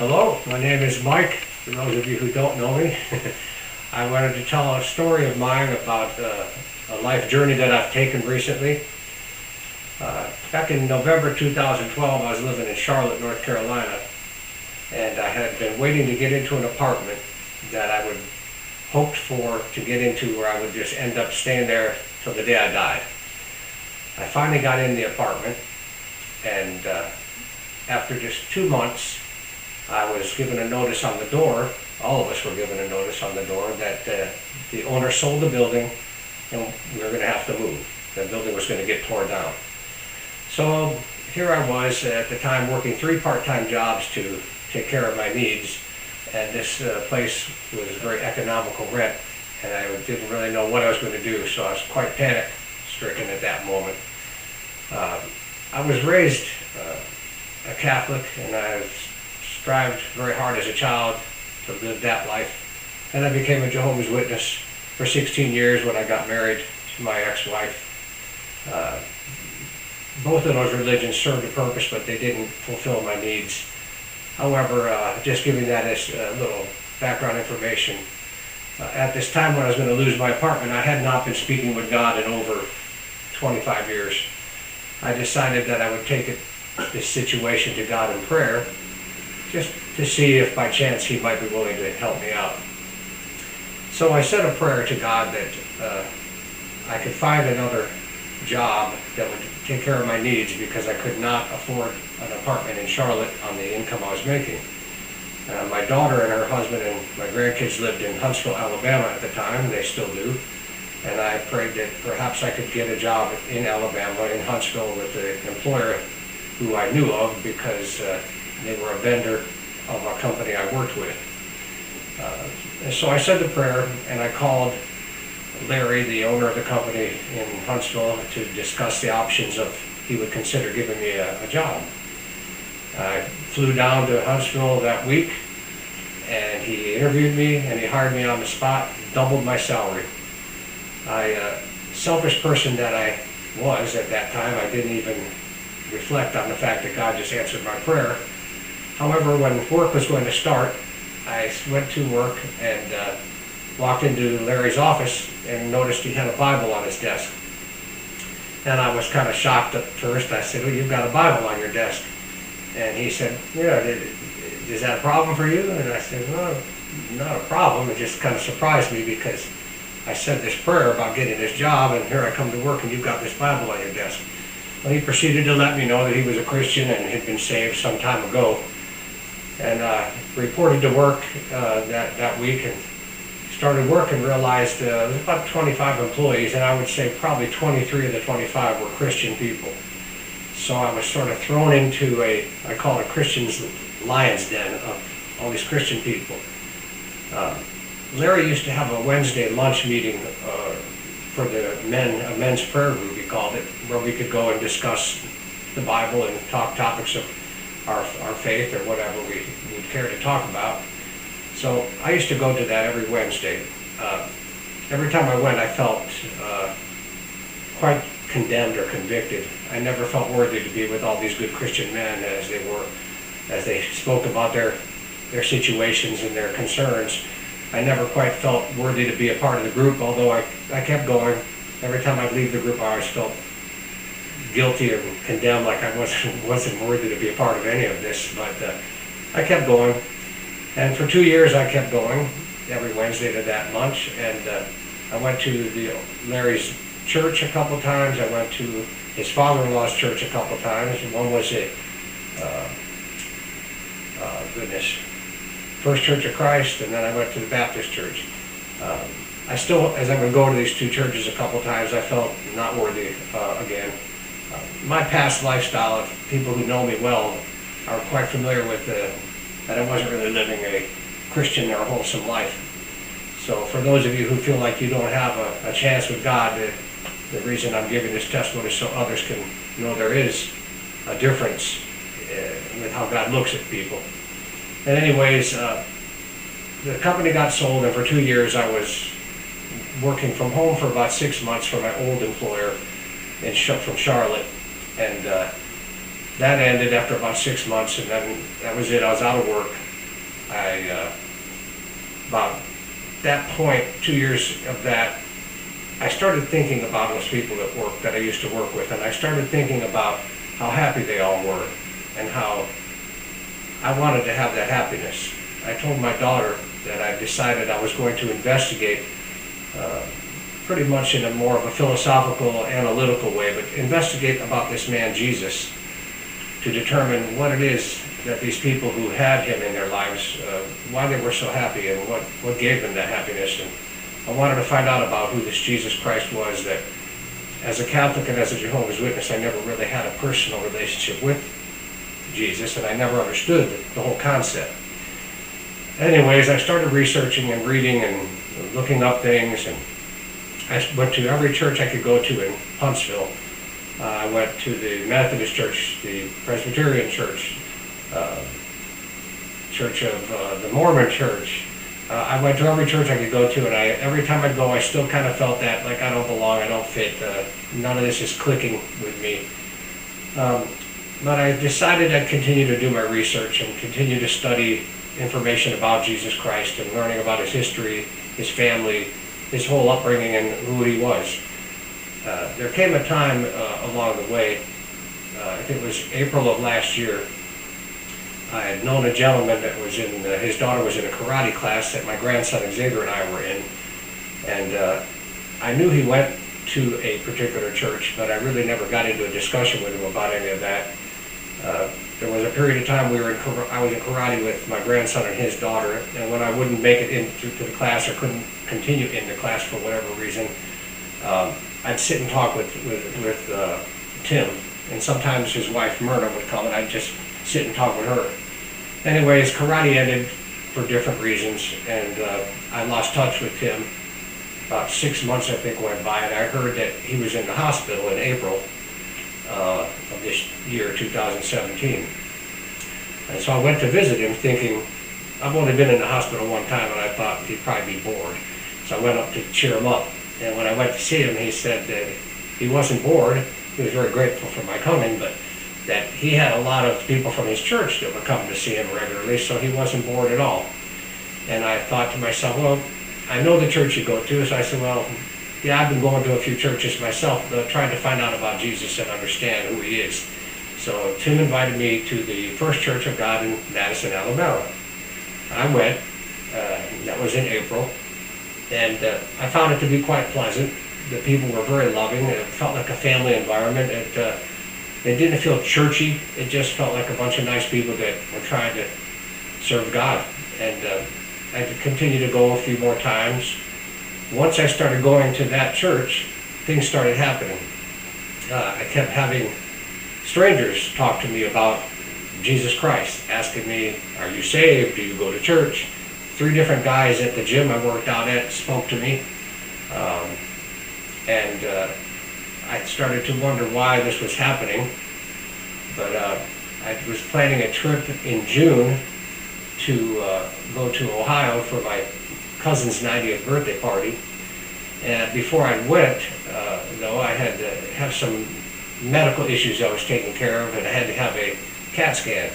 Hello, my name is Mike. For those of you who don't know me, I wanted to tell a story of mine about a life journey that I've taken recently. Back in November 2012, I was living in Charlotte, North Carolina, and I had been waiting to get into an apartment that I would hoped for to get into where I would just end up staying there till the day I died. I finally got in the apartment, and after just 2 months, I was given a notice on the door, all of us were given a notice on the door, that the owner sold the building and we were going to have to move. The building was going to get torn down. So here I was at the time working 3 part-time jobs to take care of my needs, and this place was very economical rent, and I didn't really know what I was going to do, so I was quite panic-stricken at that moment. I was raised a Catholic, and I strived very hard as a child to live that life. And I became a Jehovah's Witness for 16 years when I got married to my ex-wife. Both of those religions served a purpose, but they didn't fulfill my needs. However, just giving that as a little background information, at this time when I was going to lose my apartment, I had not been speaking with God in over 25 years. I decided that I would take this situation to God in prayer, just to see if by chance He might be willing to help me out. So I said a prayer to God that I could find another job that would take care of my needs, because I could not afford an apartment in Charlotte on the income I was making. My daughter and her husband and my grandkids lived in Huntsville, Alabama at the time, and they still do. And I prayed that perhaps I could get a job in Alabama, in Huntsville, with an employer who I knew of, because they were a vendor of a company I worked with. And so I said the prayer, and I called Larry, the owner of the company in Huntsville, to discuss the options of he would consider giving me a job. I flew down to Huntsville that week, and he interviewed me, and he hired me on the spot, doubled my salary. Selfish person that I was at that time, I didn't even reflect on the fact that God just answered my prayer. However, when work was going to start, I went to work and walked into Larry's office and noticed he had a Bible on his desk. And I was kind of shocked at first. I said, "Well, you've got a Bible on your desk." And he said, "Yeah, is that a problem for you?" And I said, "No, not a problem." It just kind of surprised me, because I said this prayer about getting this job, and here I come to work and you've got this Bible on your desk. Well, he proceeded to let me know that he was a Christian and had been saved some time ago. And reported to work that week, and started work and realized there was about 25 employees, and I would say probably 23 of the 25 were Christian people. So I was sort of thrown into I call it a Christian's lion's den of all these Christian people. Larry used to have a Wednesday lunch meeting for the a men's prayer group, he called it, where we could go and discuss the Bible and talk topics of our faith or whatever we would care to talk about. So I used to go to that every Wednesday. Every time I went, I felt quite condemned or convicted. I never felt worthy to be with all these good Christian men as they spoke about their situations and their concerns. I never quite felt worthy to be a part of the group, although I kept going. Every time I'd leave the group, I always felt guilty or condemned, like I wasn't worthy to be a part of any of this, but I kept going. And for 2 years I kept going every Wednesday to that lunch, and I went to Larry's church a couple times. I went to his father-in-law's church a couple times. One was First Church of Christ, and then I went to the Baptist church. I still, as I would go to these 2 churches a couple times, I felt not worthy again. My past lifestyle, if people who know me well are quite familiar with that I wasn't really living a Christian or wholesome life. So for those of you who feel like you don't have a chance with God, the reason I'm giving this testimony is so others can know there is a difference with how God looks at people. And anyways, the company got sold, and for 2 years I was working from home for about 6 months for my old employer from Charlotte, and that ended after about 6 months, and then that was it. I was out of work. About that point, 2 years of that, I started thinking about those people that I used to work with, and I started thinking about how happy they all were and how I wanted to have that happiness. I told my daughter that I decided I was going to investigate pretty much in a more of a philosophical, analytical way, but investigate about this man Jesus to determine what it is that these people who had him in their lives, why they were so happy and what gave them that happiness. And I wanted to find out about who this Jesus Christ was that, as a Catholic and as a Jehovah's Witness, I never really had a personal relationship with Jesus, and I never understood the whole concept. Anyways, I started researching and reading and looking up things, and I went to every church I could go to in Huntsville. I went to the Methodist Church, the Presbyterian Church, Church of the Mormon Church. I went to every church I could go to, and every time I'd go, I still kind of felt that, like, I don't belong, I don't fit, none of this is clicking with me. But I decided I'd continue to do my research and continue to study information about Jesus Christ and learning about his history, his family, his whole upbringing, and who he was. There came a time along the way, I think it was April of last year, I had known a gentleman that was in, his daughter was in a karate class that my grandson Xavier and I were in, and I knew he went to a particular church, but I really never got into a discussion with him about any of that. There was a period of time I was in karate with my grandson and his daughter, and when I wouldn't make it into the class or couldn't continue in the class for whatever reason, I'd sit and talk with Tim, and sometimes his wife Myrna would come and I'd just sit and talk with her. Anyways, karate ended for different reasons, and I lost touch with Tim. About 6 months, I think, went by, and I heard that he was in the hospital in April of this year, 2017. And so I went to visit him thinking, I've only been in the hospital one time, and I thought he'd probably be bored. So I went up to cheer him up. And when I went to see him, he said that he wasn't bored. He was very grateful for my coming, but that he had a lot of people from his church that were coming to see him regularly, so he wasn't bored at all. And I thought to myself, well, I know the church you go to, so I said, well, yeah, I've been going to a few churches myself, trying to find out about Jesus and understand who he is. So Tim invited me to the First Church of God in Madison, Alabama. I went, that was in April, and I found it to be quite pleasant. The people were very loving. It felt like a family environment. It didn't feel churchy. It just felt like a bunch of nice people that were trying to serve God. And I could continue to go a few more times. Once I started going to that church, things started happening. I kept having strangers talk to me about Jesus Christ, asking me, are you saved? Do you go to church? 3 different guys at the gym I worked out at spoke to me. I started to wonder why this was happening. But I was planning a trip in June to go to Ohio for my cousin's 90th birthday party. And before I went, though, I had to have some medical issues I was taking care of, and I had to have a CAT scan.